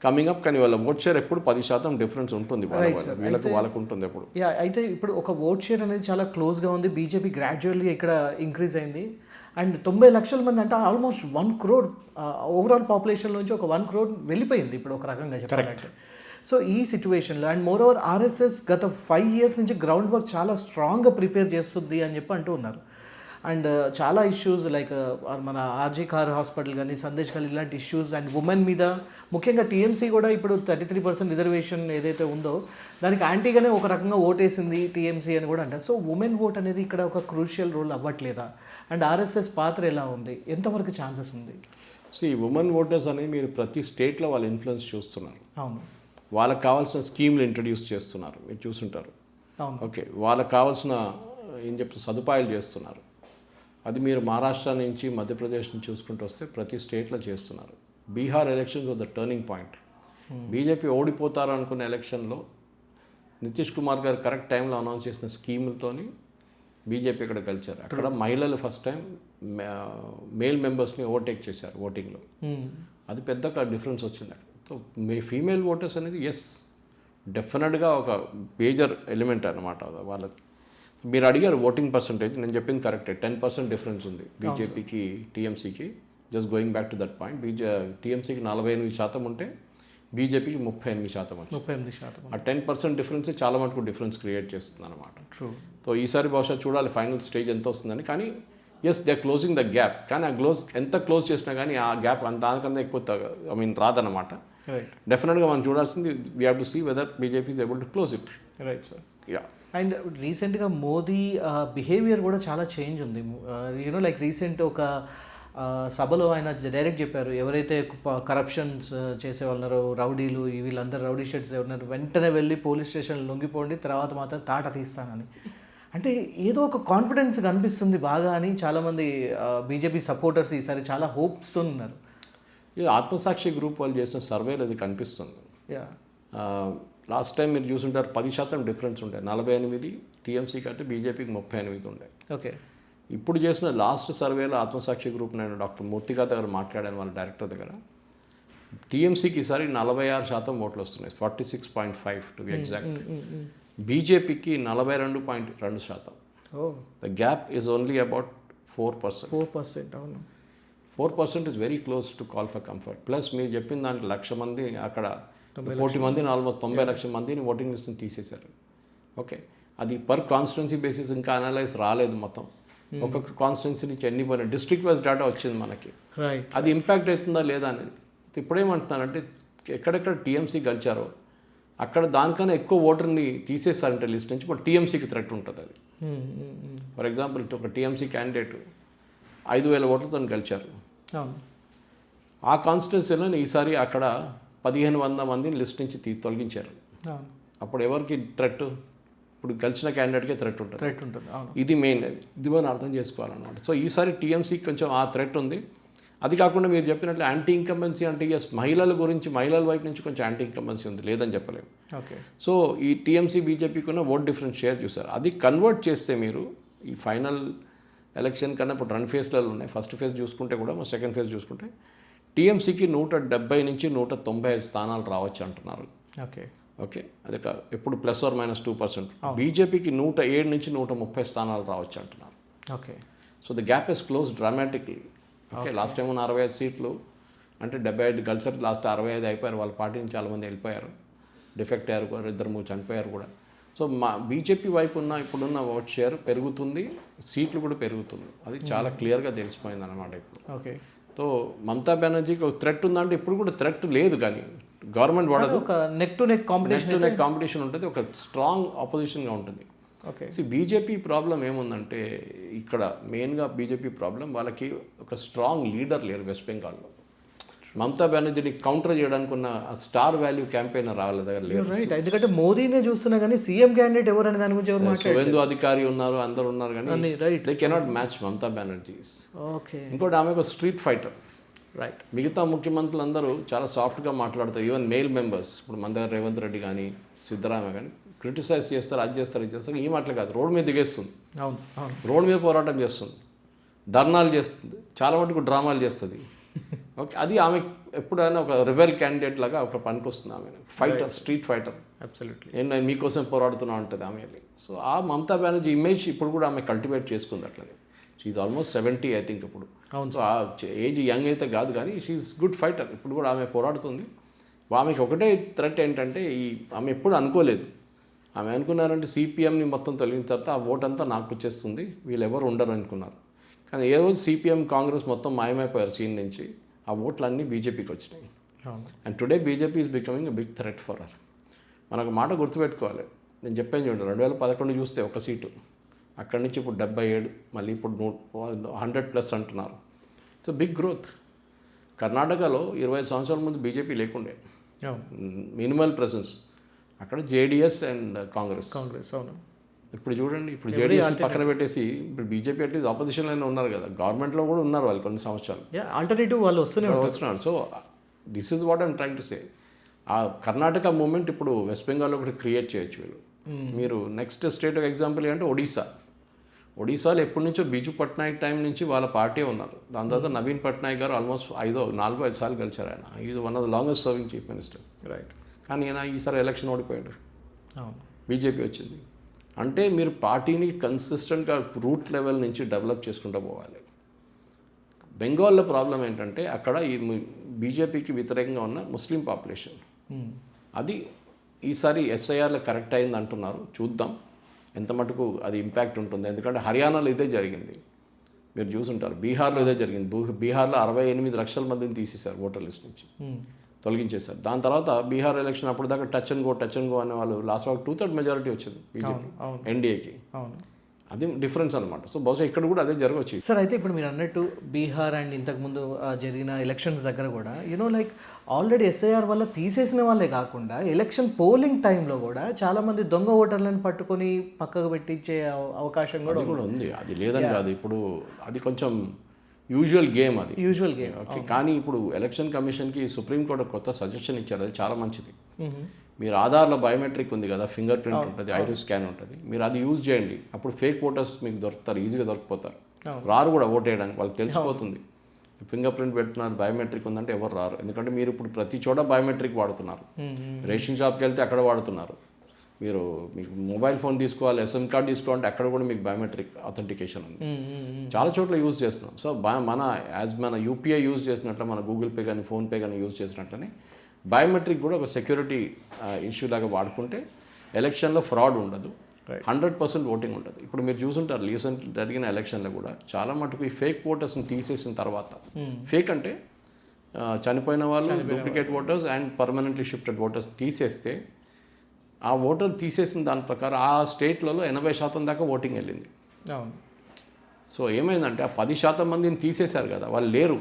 coming up. కానీ వాళ్ళ ఓట్ షేర్ ఎప్పుడు 10% డిఫరెన్స్ ఉంటుంది వాళ్ళకు ఉంటుంది ఎప్పుడు. అయితే ఇప్పుడు ఒక ఓట్ షేర్ అనేది చాలా క్లోజ్గా ఉంది. బీజేపీ గ్రాడ్యువల్లీ ఇక్కడ ఇంక్రీజ్ అయింది. అండ్ 90 లక్షల మంది అంటే ఆల్మోస్ట్ 1 crore ఓవరాల్ పాపులేషన్ నుంచి ఒక 1 crore వెళ్ళిపోయింది ఇప్పుడు ఒక రకంగా చెప్పాలంటే. సో ఈ సిచ్యువేషన్లో అండ్ మోర్ ఓవర్ ఆర్ఎస్ఎస్ గత 5 years నుంచి గ్రౌండ్ వర్క్ చాలా స్ట్రాంగ్గా ప్రిపేర్ చేస్తుంది అని చెప్పి అంటూ ఉన్నారు. అండ్ చాలా ఇష్యూస్ లైక్ మన ఆర్జీ కార్ హాస్పిటల్ కానీ, సందేశ్ ఖాళీ, ఇలాంటి ఇష్యూస్ అండ్ ఉమెన్ మీద ముఖ్యంగా టీఎంసీ కూడా ఇప్పుడు 33% రిజర్వేషన్ ఏదైతే ఉందో దానికి యాంటీగానే ఒక రకంగా ఓటేసింది టీఎంసీ అని కూడా అంటారు. సో ఉమెన్ ఓట్ అనేది ఇక్కడ ఒక క్రూషియల్ రోల్ అవ్వట్లేదా? అండ్ ఆర్ఎస్ఎస్ పాత్ర ఎలా ఉంది, ఎంతవరకు ఛాన్సెస్ ఉంది? ఉమెన్ ఓటర్స్ అనేది మీరు ప్రతి స్టేట్లో వాళ్ళ ఇన్ఫ్లుయెన్స్ చూస్తున్నారు. అవును. వాళ్ళకి కావాల్సిన స్కీమ్లు ఇంట్రడ్యూస్ చేస్తున్నారు, మీరు చూసుంటారు. ఓకే. వాళ్ళకి కావాల్సిన ఏం చెప్తారు సదుపాయాలు చేస్తున్నారు. అది మీరు మహారాష్ట్ర నుంచి, మధ్యప్రదేశ్ నుంచి చూసుకుంటూ వస్తే ప్రతి స్టేట్లో చేస్తున్నారు. Bihar elections was the turning point. BJP ఓడిపోతారు అనుకున్న ఎలక్షన్లో నితీష్ కుమార్ గారు కరెక్ట్ టైంలో అనౌన్స్ చేసిన స్కీములతోని బీజేపీ ఇక్కడ గెలిచారు. అక్కడ మహిళలు ఫస్ట్ టైం మేల్ మెంబర్స్ని ఓవర్టేక్ చేశారు ఓటింగ్లో. అది పెద్ద డిఫరెన్స్ వచ్చింది. సో ఫీమేల్ ఓటర్స్ అనేది ఎస్ డెఫినెట్గా ఒక మేజర్ ఎలిమెంట్ అనమాట వాళ్ళది. మీరు అడిగారు ఓటింగ్ పర్సంటేజ్, నేను చెప్పింది కరెక్టే. 10% డిఫరెన్స్ ఉంది బీజేపీకి, టీఎంసీకి. Just going back to that point, టీఎంసీకి 48% ఉంటే బీజేపీకి 38% వచ్చింది. 38%. ఆ 10% డిఫరెన్స్ చాలా మటుకు డిఫరెన్స్ క్రియేట్ చేస్తుంది అనమాట. ట్రూ. సో ఈసారి బహుశా చూడాలి ఫైనల్ స్టేజ్ ఎంత వస్తుందని. కానీ yes they are closing the gap. కానీ ఆ ఎంత క్లోజ్ చేసినా కానీ ఆ గ్యాప్ దానికన్నా ఎక్కువ రాదనమాట. రైట్ డెఫినెట్గా మనం చూడాల్సింది we have to see whether BJP is able to close it. Right sir. Yeah. And రీసెంట్గా మోదీ బిహేవియర్ కూడా చాలా చేంజ్ ఉంది. యూనో లైక్ రీసెంట్ ఒక సభలో ఆయన డైరెక్ట్ చెప్పారు, ఎవరైతే కరప్షన్స్ చేసేవాళ్ళన్నారో రౌడీలు వీళ్ళందరూ రౌడీ షీట్స్ ఎవరున్నారు వెంటనే వెళ్ళి పోలీస్ స్టేషన్ లొంగిపోండి, తర్వాత మాత్రం తాట తీస్తానని. అంటే ఏదో ఒక కాన్ఫిడెన్స్ కనిపిస్తుంది బాగా అని చాలామంది బీజేపీ సపోర్టర్స్ ఈసారి చాలా హోప్స్తో ఉన్నారు. ఇది ఆత్మసాక్షి గ్రూప్ వాళ్ళు చేసిన సర్వేలు అది కనిపిస్తుంది. యా. లాస్ట్ టైం మీరు చూసుంటారు 10% డిఫరెన్స్ ఉండే, 48 టీఎంసీకి అయితే బీజేపీకి 38 ఉండే. ఓకే. ఇప్పుడు చేసిన లాస్ట్ సర్వేలో ఆత్మసాక్షి గ్రూప్ నేను డాక్టర్ మూర్తిగా దగ్గర మాట్లాడాను వాళ్ళ డైరెక్టర్ దగ్గర. టీఎంసీకి ఈసారి 46% ఓట్లు వస్తున్నాయి, 46.5 టు బి ఎగ్జాక్ట్. బీజేపీకి 42.2%. The gap is only about 4%. 4%. అవును. 4% is very close to call for comfort. Plus మీరు చెప్పిన దాంట్లో 1,00,000 మంది అక్కడ 1,00,000 మందిని ఆల్మోస్ట్ 90 లక్షల మందిని ఓటింగ్ లిస్ట్ని తీసేశారు. ఓకే, అది పర్ కాన్స్టిట్యున్సీ బేసిస్ ఇంకా అనలైజ్ రాలేదు మొత్తం. ఒక్కొక్క కాన్స్టిట్యున్సీ నుంచి ఎన్ని పోయినాయి, డిస్ట్రిక్ట్ వైజ్ డేటా వచ్చింది మనకి. రైట్. అది ఇంపాక్ట్ అవుతుందా లేదా అనేది. ఇప్పుడేమంటున్నారంటే ఎక్కడెక్కడ టీఎంసీ గెలిచారో అక్కడ దానికన్నా ఎక్కువ ఓటర్ని తీసేస్తారంటే లిస్ట్ నుంచి, బట్ టీఎంసీకి థ్రెట్ ఉంటుంది అది. ఫర్ ఎగ్జాంపుల్ ఒక టీఎంసీ క్యాండిడేట్ 5,000 ఓట్లతో గెలిచారు. ఆ కాన్స్టిట్యున్సీలో ఈసారి అక్కడ 1,500 మందిని లిస్ట్ నుంచి తొలగించారు. అప్పుడు ఎవరికి థ్రెట్? ఇప్పుడు గెలిచిన క్యాండిడేట్కే థ్రెట్ ఉంటుంది. ఇది మెయిన్, ఇది మనం అర్థం చేసుకోవాలన్నమాట. సో ఈసారి టీఎంసీకి కొంచెం ఆ థ్రెట్ ఉంది. అది కాకుండా మీరు చెప్పినట్లు యాంటీ ఇన్కంబెన్సీ అంటే ఎస్, మహిళల గురించి మహిళల వైపు నుంచి కొంచెం యాంటీ ఇన్కంబెన్సీ ఉంది, లేదని చెప్పలేము. ఓకే. సో ఈ టీఎంసీ బీజేపీకి ఉన్న ఓట్ డిఫరెన్స్ షేర్ చూసారు. అది కన్వర్ట్ చేస్తే మీరు ఈ ఫైనల్ ఎలక్షన్ కన్నా ఇప్పుడు 2 ఫేజ్లలో ఉన్నాయి. ఫస్ట్ ఫేజ్ చూసుకుంటే కూడా సెకండ్ ఫేజ్ చూసుకుంటే టీఎంసీకి 170 నుంచి 195 స్థానాలు రావచ్చు అంటున్నారు. ఓకే. ఓకే, అది ఎప్పుడు +or-2%. బీజేపీకి 107 నుంచి 130 స్థానాలు రావచ్చు అంటున్నారు. Okay. So the gap is close dramatically. Okay, last time ఉన్న 65 సీట్లు అంటే 75 గెలిచారు, లాస్ట్ 65 అయిపోయారు. వాళ్ళ పార్టీ నుంచి చాలామంది వెళ్ళిపోయారు, డిఫెక్ట్ అయ్యారు, 2-3 చనిపోయారు కూడా. సో మా బీజేపీ వైపు ఉన్న ఇప్పుడున్న ఓట్ షేర్ పెరుగుతుంది, సీట్లు కూడా పెరుగుతుంది. అది చాలా క్లియర్గా తెలిసిపోయింది అన్నమాట ఇప్పుడు. ఓకే. సో మమతా బెనర్జీకి ఒక థ్రెట్ ఉందంటే ఇప్పుడు కూడా థ్రెట్ లేదు, కానీ గవర్నమెంట్ వాడదు. ఒక నెక్ టు నెక్ కాంపిటీషన్ ఉంటుంది, ఒక స్ట్రాంగ్ ఆపోజిషన్గా ఉంటుంది. ఓకే. బీజేపీ ప్రాబ్లం ఏముందంటే ఇక్కడ మెయిన్గా బీజేపీ ప్రాబ్లం వాళ్ళకి ఒక స్ట్రాంగ్ లీడర్ లేరు వెస్ట్ బెంగాల్లో. మమతా బెనర్జీని కౌంటర్ చేయడానికి ఉన్న స్టార్ వాల్యూ క్యాంపెయినర్ వాళ్ళ దగ్గర లేరు. రైట్. ఎందుకంటే మోదీనే చూస్తున్నా కానీ సీఎం క్యాండిడేట్ ఎవరని దాని గురించి ఎవరు మాట్లాడారు? సువేందు అధికారి ఉన్నారు, అందరు ఉన్నారు, కానీ right, they cannot match Mamata Banerjee. Okay. ఇంకోటి ఆమె ఒక స్ట్రీట్ ఫైటర్. రైట్. మిగతా ముఖ్యమంత్రులు అందరూ చాలా సాఫ్ట్గా మాట్లాడతారు. ఈవెన్ మెయిల్ మెంబర్స్ ఇప్పుడు మన దగ్గర రేవంత్ రెడ్డి కానీ సిద్ధరామయ్య కానీ క్రిటిసైజ్ చేస్తారు, అది చేస్తారు, ఇది చేస్తారు. ఈ మాటలు కాదు, రోడ్ మీద దిగేస్తుంది. అవును, అవును. రోడ్ మీద పోరాటం చేస్తుంది, ధర్నాలు చేస్తుంది, చాలా మటుకు డ్రామాలు చేస్తుంది. ఓకే, అది ఆమె ఎప్పుడైనా ఒక రిబెల్ క్యాండిడేట్ లాగా ఒక పనికి వస్తుంది. ఆమె ఫైటర్, స్ట్రీట్ ఫైటర్. అబ్సల్యూట్లీ. నేను మీకోసం పోరాడుతున్నా ఉంటుంది ఆమె. సో ఆ మమతా బెనర్జీ ఇమేజ్ ఇప్పుడు కూడా ఆమె కల్టివేట్ చేసుకుంది అట్లనే. షీఈ్ ఆల్మోస్ట్ 70 ఐ థింక్ ఇప్పుడు. అవును. సో ఆ ఏజ్ యంగ్ అయితే కాదు, కానీ షీఈ్ గుడ్ ఫైటర్. ఇప్పుడు కూడా ఆమె పోరాడుతుంది. ఆమెకి ఒకటే థ్రెట్ ఏంటంటే ఆమె ఎప్పుడు అనుకోలేదు, ఆమె అనుకున్నారంటే సిపిఎంని మొత్తం తొలగిన తర్వాత ఆ ఓట్ అంతా నాకు వచ్చేస్తుంది, వీళ్ళు ఎవరు ఉండరు అనుకున్నారు. కానీ ఏ రోజు సిపిఎం కాంగ్రెస్ మొత్తం మాయమైపోయారు సీన్ నుంచి, ఆ ఓట్లన్నీ బీజేపీకి వచ్చినాయి. And today BJP is becoming a big threat for her. మనకు మాట గుర్తుపెట్టుకోవాలి, నేను చెప్పాను చూడండి, 2011 చూస్తే ఒక సీటు, అక్కడి నుంచి ఇప్పుడు 77, మళ్ళీ ఇప్పుడు 100+ అంటున్నారు. So big growth. కర్ణాటకలో 20 సంవత్సరాల ముందు బీజేపీ లేకుండే, మినిమల్ ప్రెసెన్స్. అక్కడ జేడిఎస్ అండ్ కాంగ్రెస్. అవును. ఇప్పుడు చూడండి, ఇప్పుడు జేడీఎస్ పక్కన పెట్టేసి ఇప్పుడు బీజేపీ అట్లీస్ట్ ఆపోజిషన్లోనే ఉన్నారు కదా, గవర్నమెంట్లో కూడా ఉన్నారు వాళ్ళు కొన్ని సంవత్సరాలు. ఆల్టర్నేటివ్ వాళ్ళు వస్తున్నారు. So this is what I'm trying to say. ఆ కర్ణాటక మూమెంట్ ఇప్పుడు వెస్ట్ బెంగాల్లో ఒకటి క్రియేట్ చేయొచ్చు వీళ్ళు. మీరు నెక్స్ట్ స్టేట్ ఒక ఎగ్జాంపుల్ ఏంటంటే ఒడిశాలో ఎప్పటి నుంచో బిజు పట్నాయక్ టైం నుంచి వాళ్ళ పార్టీ ఉన్నారు. దాని తర్వాత నవీన్ పట్నాయక్ గారు ఆల్మోస్ట్ 4-5 సార్లు గెలిచారు. ఆయన is one of the longest serving chief minister. Right. కానీ ఆయన ఈసారి ఎలక్షన్ ఓడిపోయాడు, బీజేపీ వచ్చింది. అంటే మీరు పార్టీని కన్సిస్టెంట్గా రూట్ లెవెల్ నుంచి డెవలప్ చేసుకుంటూ పోవాలి. బెంగాల్లో ప్రాబ్లం ఏంటంటే అక్కడ ఈ బీజేపీకి వ్యతిరేకంగా ఉన్న ముస్లిం పాపులేషన్, అది ఈసారి ఎస్ఐఆర్లో కరెక్ట్ అయింది అంటున్నారు. చూద్దాం ఎంత మటుకు అది ఇంపాక్ట్ ఉంటుంది. ఎందుకంటే హర్యానాలో ఇదే జరిగింది, మీరు చూసుంటారు. బీహార్లో ఇదే జరిగింది. బీహార్లో 68 లక్షల మందిని తీసేశారు ఓటర్ లిస్ట్ నుంచి. తొలగించేశారు. దాని తర్వాత బీహార్ ఎలక్షన్ అప్పుడు దాకా టచ్ అండ్ గో అనే వాళ్ళు లాస్ట్ వరకు 2/3 మెజారిటీ వచ్చింది బీజేపీ ఎన్డీఏకి. అవును, అది డిఫరెన్స్ అనమాట. సో బహుశా ఇక్కడ కూడా అదే జరగవచ్చు. సార్ అయితే ఇప్పుడు మీరు అన్నట్టు బీహార్ అండ్ ఇంతకుముందు జరిగిన ఎలక్షన్స్ దగ్గర కూడా లైక్ ఆల్రెడీ ఎస్ఐఆర్ వల్ల తీసేసిన వాళ్ళే కాకుండా ఎలక్షన్ పోలింగ్ టైంలో కూడా చాలామంది దొంగ ఓటర్లను పట్టుకొని పక్కకు పెట్టించే అవకాశం కూడా ఉంది. అది లేదని కాదు, ఇప్పుడు అది కొంచెం యూజువల్ గేమ్, అది యూజువల్ గేమ్. ఓకే. కానీ ఇప్పుడు ఎలక్షన్ కమిషన్కి సుప్రీంకోర్టు కొత్త సజెషన్ ఇచ్చారు, అది చాలా మంచిది. మీరు ఆధార్లో బయోమెట్రిక్ ఉంది కదా, ఫింగర్ ప్రింట్ ఉంటుంది, ఐరిస్ స్కాన్ ఉంటుంది, మీరు అది యూజ్ చేయండి. అప్పుడు ఫేక్ ఓటర్స్ మీకు దొరుకుతారు, ఈజీగా దొరికిపోతారు. రారు కూడా ఓట్ వేయడానికి, వాళ్ళకి తెలిసిపోతుంది ఫింగర్ ప్రింట్ పెడుతున్నారు, బయోమెట్రిక్ ఉందంటే ఎవరు రారు. ఎందుకంటే మీరు ఇప్పుడు ప్రతి చోట బయోమెట్రిక్ వాడుతున్నారు. రేషన్ షాప్కి వెళ్తే అక్కడ వాడుతున్నారు. మీరు మీకు మొబైల్ ఫోన్ తీసుకోవాలి, ఎస్ఎం కార్డ్ తీసుకోవాలంటే అక్కడ కూడా మీకు బయోమెట్రిక్ అథెంటికేషన్ ఉంది. చాలా చోట్ల యూజ్ చేస్తున్నాం. సో మన యూపీఐ యూజ్ చేసినట్లు, మన గూగుల్ పే కానీ ఫోన్పే కానీ యూజ్ చేసినట్లనే బయోమెట్రిక్ కూడా ఒక సెక్యూరిటీ ఇష్యూ లాగా వాడుకుంటే ఎలక్షన్లో ఫ్రాడ్ ఉండదు, 100% ఓటింగ్ ఉంటుంది. ఇప్పుడు మీరు చూసుంటారు రీసెంట్ జరిగిన ఎలక్షన్లో కూడా చాలా మటుకు ఈ ఫేక్ ఓటర్స్ని తీసేసిన తర్వాత, ఫేక్ అంటే చనిపోయిన వాళ్ళు, duplicate voters and permanently shifted voters తీసేస్తే, ఆ ఓటర్ తీసేసిన దాని ప్రకారం ఆ స్టేట్లలో 80% దాకా ఓటింగ్ వెళ్ళింది. సో ఏమైందంటే ఆ 10% మందిని తీసేశారు కదా, వాళ్ళు లేరు.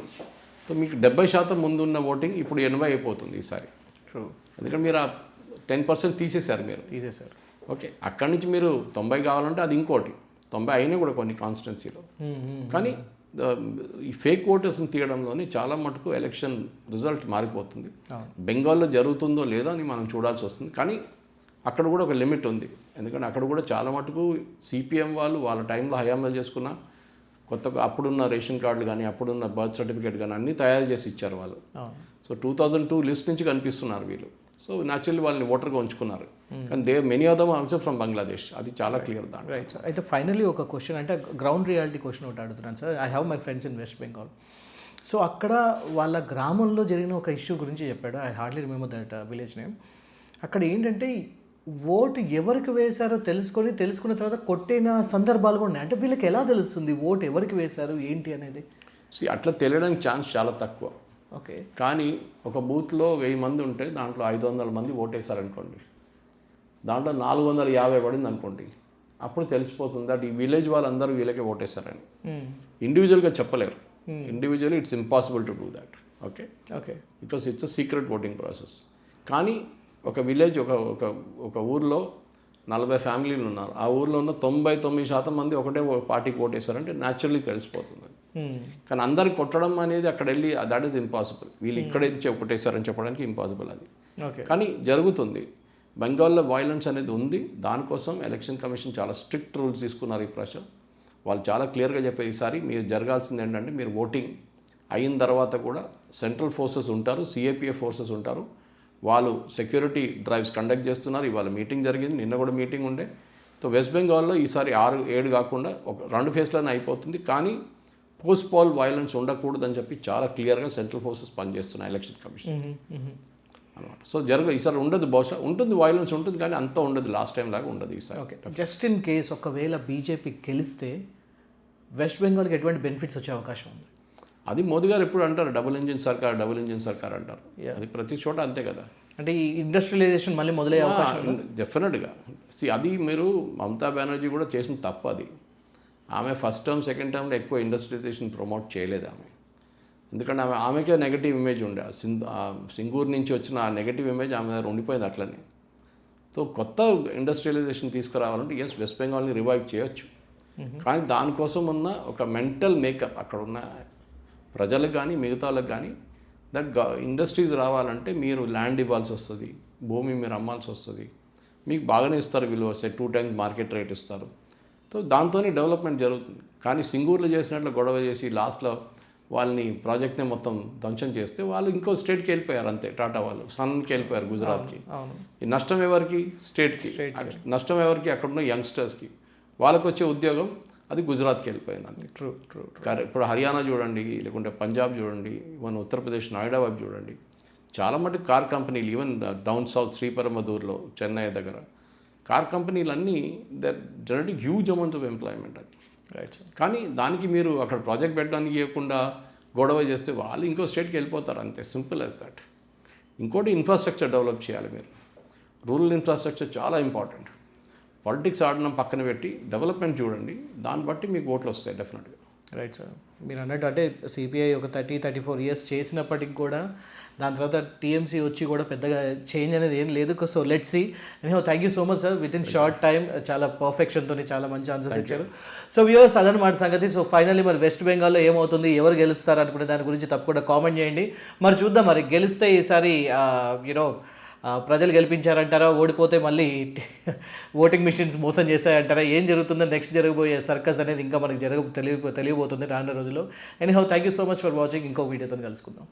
సో మీకు 70% ముందున్న ఓటింగ్ ఇప్పుడు 80 అయిపోతుంది ఈసారి. ఎందుకంటే మీరు ఆ 10% తీసేశారు, తీసేశారు. ఓకే, అక్కడి నుంచి మీరు 90 కావాలంటే అది ఇంకోటి, 90 అయినా కూడా కొన్ని కాన్స్టిట్యున్సీలో. కానీ ఈ ఫేక్ ఓటర్స్ని తీయడంలోనే చాలా మటుకు ఎలక్షన్ రిజల్ట్ మారిపోతుంది. బెంగాల్లో జరుగుతుందో లేదో అని మనం చూడాల్సి వస్తుంది. కానీ అక్కడ కూడా ఒక లిమిట్ ఉంది. ఎందుకంటే అక్కడ కూడా చాలా మటుకు సిపిఎం వాళ్ళు వాళ్ళ టైంలో హయాంలు చేసుకున్న కొత్తగా అప్పుడున్న రేషన్ కార్డులు కానీ అప్పుడున్న బర్త్ సర్టిఫికేట్ కానీ అన్నీ తయారు చేసి ఇచ్చారు వాళ్ళు. సో 2002 లిస్ట్ నుంచి కనిపిస్తున్నారు వీళ్ళు. సో న్యాచురల్లీ వాళ్ళని ఓటర్గా ఉంచుకున్నారు. కానీ many of them also from Bangladesh, అది చాలా క్లియర్ దాంట్లో. Right sir. అయితే ఫైనల్లీ ఒక క్వశ్చన్, అంటే గ్రౌండ్ రియాలిటీ క్వశ్చన్ ఒకటి అడుగుతున్నాను sir. I have my friends in West Bengal. So అక్కడ వాళ్ళ గ్రామంలో జరిగిన ఒక ఇష్యూ గురించి చెప్పాడు. I hardly remember that village name. అక్కడ ఏంటంటే ఓటు ఎవరికి వేశారో తెలుసుకున్న తర్వాత కొట్టిన సందర్భాలు కూడా ఉన్నాయి. అంటే వీళ్ళకి ఎలా తెలుస్తుంది ఓటు ఎవరికి వేశారు ఏంటి అనేది? అట్లా తెలియడానికి ఛాన్స్ చాలా తక్కువ. ఓకే, కానీ ఒక బూత్లో 1000 మంది ఉంటే దాంట్లో 500 మంది ఓటేశారనుకోండి, దాంట్లో 450 పడింది అనుకోండి, అప్పుడు తెలిసిపోతుంది దట్ ఈ విలేజ్ వాళ్ళందరూ వీళ్ళకే ఓటేశారని. ఇండివిజువల్గా చెప్పలేరు. Individually it's impossible to do that. Okay, because it's a secret voting process. కానీ ఒక విలేజ్, ఒక ఊర్లో 40 ఫ్యామిలీలు ఉన్నారు, ఆ ఊర్లో ఉన్న 99% మంది ఒకటే పార్టీకి ఓటేశారంటే న్యాచురల్లీ తెలిసిపోతుంది. కానీ అందరికి కొట్టడం అనేది అక్కడ వెళ్ళి దట్ ఈస్ ఇంపాసిబుల్. వీళ్ళు ఇక్కడైతే ఒకటేశారని చెప్పడానికి ఇంపాసిబుల్ అది. కానీ జరుగుతుంది. బెంగాల్లో వైలెన్స్ అనేది ఉంది. దానికోసం ఎలక్షన్ కమిషన్ చాలా స్ట్రిక్ట్ రూల్స్ తీసుకున్నారు. ఈ ప్రశ్న వాళ్ళు చాలా క్లియర్గా చెప్పే, ఈసారి మీరు జరగాల్సింది ఏంటంటే మీరు ఓటింగ్ అయిన తర్వాత కూడా సెంట్రల్ ఫోర్సెస్ ఉంటారు, సిఏపిఎఫ్ ఫోర్సెస్ ఉంటారు, వాళ్ళు సెక్యూరిటీ డ్రైవ్స్ కండక్ట్ చేస్తున్నారు. ఇవాళ మీటింగ్ జరిగింది, నిన్న కూడా మీటింగ్ ఉండే. సో వెస్ట్ బెంగాల్లో ఈసారి 6-7 కాకుండా ఒక 2 ఫేజ్లోనే అయిపోతుంది. కానీ పోస్ట్ పోల్ వైలెన్స్ ఉండకూడదని చెప్పి చాలా క్లియర్గా సెంట్రల్ ఫోర్సెస్ పనిచేస్తున్నాయి ఎలక్షన్ కమిషన్ అనమాట. సో ఈసారి ఉండదు, బహుశా ఉంటుంది, వైలెన్స్ ఉంటుంది, కానీ అంత ఉండదు, లాస్ట్ టైం లాగా ఉండదు ఈసారి. ఓకే, జస్ట్ ఇన్ కేస్ ఒకవేళ బీజేపీ గెలిస్తే వెస్ట్ బెంగాల్కి ఎటువంటి బెనిఫిట్స్ వచ్చే అవకాశం ఉంది? అది మోదీ గారు ఎప్పుడు అంటారు, డబుల్ ఇంజిన్ సర్కార్ అంటారు. అది ప్రతి చోట అంతే కదా. అంటే ఈ ఇండస్ట్రియలైజేషన్ మళ్ళీ మొదలయ్యే అవకాశం డెఫినెట్గా. అది మీరు మమతా బెనర్జీ కూడా చేసిన తప్పు అది. ఆమె ఫస్ట్ టర్మ్ సెకండ్ టర్మ్లో ఎక్కువ ఇండస్ట్రియలైజేషన్ ప్రమోట్ చేయలేదు ఆమె. ఎందుకంటే ఆమెకే నెగటివ్ ఇమేజ్ ఉండే, సింగూరు నుంచి వచ్చిన ఆ నెగటివ్ ఇమేజ్ ఆమె దగ్గర ఉండిపోయింది అట్లనే. సో కొత్త ఇండస్ట్రియలైజేషన్ తీసుకురావాలంటే వెస్ట్ బెంగాల్ని రివైవ్ చేయొచ్చు. కానీ దానికోసం ఉన్న ఒక మెంటల్ మేకప్ అక్కడ ఉన్న ప్రజలకు కానీ మిగతా వాళ్ళకి కానీ, ఇండస్ట్రీస్ రావాలంటే మీరు ల్యాండ్ ఇవ్వాల్సి వస్తుంది, భూమి మీరు అమ్మాల్సి వస్తుంది, మీకు బాగానే ఇస్తారు విలువ, 2 times మార్కెట్ రేట్ ఇస్తారు. సో దాంతోనే డెవలప్మెంట్ జరుగుతుంది. కానీ సింగూరులో చేసినట్లు గొడవ చేసి లాస్ట్లో వాళ్ళని ప్రాజెక్ట్నే మొత్తం ధ్వంసం చేస్తే వాళ్ళు ఇంకో స్టేట్కి వెళ్ళిపోయారు అంతే. టాటా వాళ్ళు సన్కి వెళ్ళిపోయారు, గుజరాత్కి. ఈ నష్టం ఎవరికి? స్టేట్కి. నష్టం ఎవరికి? అక్కడున్న యంగ్స్టర్స్కి. వాళ్ళకు వచ్చే ఉద్యోగం అది గుజరాత్కి వెళ్ళిపోయింది అంతే. ట్రూ. ఇప్పుడు హర్యానా చూడండి, లేకుంటే పంజాబ్ చూడండి, ఈవెన్ ఉత్తరప్రదేశ్ నోయిడా వైపు చూడండి, చాలా మటుకు కార్ కంపెనీలు, ఈవెన్ డౌన్ సౌత్ శ్రీపెరంబదూర్లో చెన్నై దగ్గర కార్ కంపెనీలన్నీ there generating huge amount of employment అది. రైట్. కానీ దానికి మీరు అక్కడ ప్రాజెక్ట్ పెట్టడానికి ఇవ్వకుండా గొడవ చేస్తే వాళ్ళు ఇంకో స్టేట్కి వెళ్ళిపోతారు అంతే. Simple as that. ఇంకోటి ఇన్ఫ్రాస్ట్రక్చర్ డెవలప్ చేయాలి మీరు. రూరల్ ఇన్ఫ్రాస్ట్రక్చర్ చాలా ఇంపార్టెంట్. పాలిటిక్స్ ఆడడం పక్కన పెట్టి డెవలప్మెంట్ చూడండి, దాన్ని బట్టి మీకు ఓట్లు వస్తాయి డెఫినెట్గా. రైట్ సార్, మీరు అన్నట్టు అంటే సిపిఐ ఒక 34 ఇయర్స్ చేసినప్పటికి కూడా దాని తర్వాత టీఎంసీ వచ్చి కూడా పెద్దగా చేంజ్ అనేది ఏం లేదు. So let's see. Anyhow thank you so much sir, with in short time చాలా పర్ఫెక్షన్తో చాలా మంచి ఆన్సర్స్ ఇచ్చారు. సో వ్యూవర్స్ అదనమాట సంగతి. సో ఫైనల్లీ మరి వెస్ట్ బెంగాల్లో ఏమవుతుంది, ఎవరు గెలుస్తారు అనుకునే దాని గురించి తప్పకుండా కామెంట్ చేయండి. మరి చూద్దాం, మరి గెలిస్తే ఈసారి యూనో ప్రజలు గెలిపించారంటారా, ఓడిపోతే మళ్ళీ ఓటింగ్ మిషన్స్ మోసం చేశాయంటారా, ఏం జరుగుతుందో నెక్స్ట్ జరగబోయే సర్కస్ అనేది ఇంకా మనకి తెలియబోతుంది రానున్న రోజుల్లో. Anyhow thank you so much for watching. ఇంకో వీడియోతో కలుసుకుందాం.